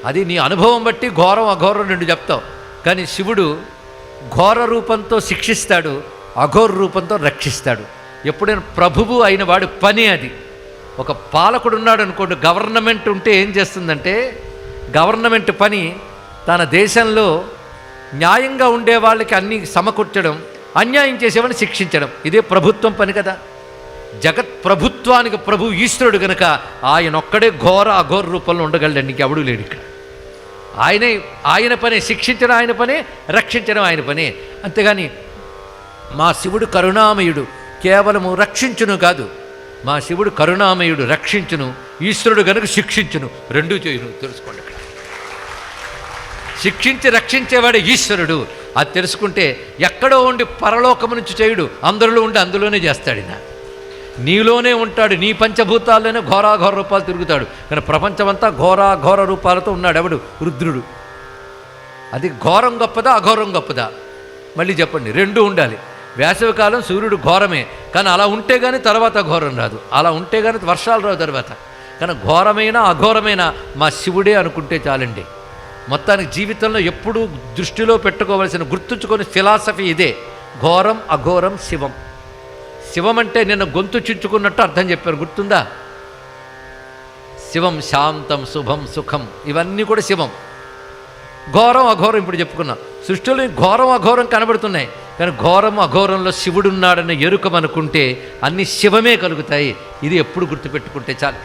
అది నీ అనుభవం బట్టి ఘోరం అఘోరం రెండు చెప్తావు. కానీ శివుడు ఘోర రూపంతో శిక్షిస్తాడు, అఘోర రూపంతో రక్షిస్తాడు. ఎప్పుడైనా ప్రభువు అయిన వాడు పని అది. ఒక పాలకుడు ఉన్నాడు అనుకోండి, గవర్నమెంట్ ఉంటే ఏం చేస్తుందంటే, గవర్నమెంట్ పని తన దేశంలో న్యాయంగా ఉండే వాళ్ళకి అన్నీ సమకూర్చడం, అన్యాయం చేసేవాడిని శిక్షించడం. ఇదే ప్రభుత్వం పని కదా. జగత్ ప్రభుత్వానికి ప్రభు ఈశ్వరుడు కనుక ఆయన ఒక్కడే ఘోర అఘోర రూపంలో ఉండగలడండి, ఇంకెవడూ లేడు ఇక్కడ. ఆయన పనే శిక్షించడం, ఆయన పనే రక్షించడం, ఆయన పనే. అంతేగాని మా శివుడు కరుణామయుడు, కేవలము రక్షించును కాదు, మా శివుడు కరుణామయుడు, రక్షించును, ఈశ్వరుడు కనుక శిక్షించును, రెండూ చేయును. తెలుసుకోండి, ఇక్కడ శిక్షించి రక్షించేవాడే ఈశ్వరుడు. అది తెలుసుకుంటే ఎక్కడో ఉండి పరలోకము నుంచి చేయుడు, అందరిలో ఉండి అందులోనే చేస్తాడు. నీలోనే ఉంటాడు, నీ పంచభూతాల్లోనే ఘోరాఘోర రూపాలు తిరుగుతాడు. కానీ ప్రపంచమంతా ఘోరాఘోర రూపాలతో ఉన్నాడు ఎవడు? రుద్రుడు. అది ఘోరం గొప్పదా అఘోరం గొప్పదా? మళ్ళీ చెప్పండి. రెండూ ఉండాలి. వేసవికాలం సూర్యుడు ఘోరమే, కానీ అలా ఉంటే కానీ తర్వాత ఘోరం రాదు, అలా ఉంటే కానీ వర్షాలు రావు తర్వాత. కానీ ఘోరమైన అఘోరమైన మా శివుడే అనుకుంటే చాలండి. మొత్తానికి జీవితంలో ఎప్పుడూ దృష్టిలో పెట్టుకోవలసిన, గుర్తుంచుకొని ఫిలాసఫీ ఇదే: ఘోరం అఘోరం శివం. శివం అంటే నిన్న గొంతు చించుకున్నట్టు అర్థం చెప్పారు, గుర్తుందా? శివం శాంతం శుభం సుఖం, ఇవన్నీ కూడా శివం. ఘోరం అఘోరం ఇప్పుడు చెప్పుకున్నాం. సృష్టిలో ఘోరం అఘోరం కనబడుతున్నాయి, కానీ ఘోరం అఘోరంలో శివుడున్నాడన్న ఎరుకం అనుకుంటే అన్ని శివమే కలుగుతాయి. ఇది ఎప్పుడు గుర్తుపెట్టుకుంటే చాలు.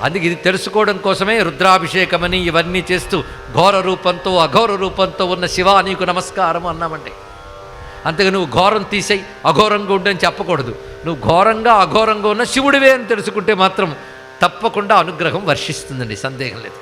అందుకే ఇది తెలుసుకోవడం కోసమే రుద్రాభిషేకమని ఇవన్నీ చేస్తూ ఘోర రూపంతో అఘోర రూపంతో ఉన్న శివ నీకు నమస్కారం అన్నామండి. అంతగా నువ్వు ఘోరం తీసేయి, అఘోరంగా ఉండని చెప్పకూడదు. నువ్వు ఘోరంగా అఘోరంగా ఉన్న శివుడివే అని తెలుసుకుంటే మాత్రం తప్పకుండా అనుగ్రహం వర్షిస్తుందండి, సందేహం లేదు.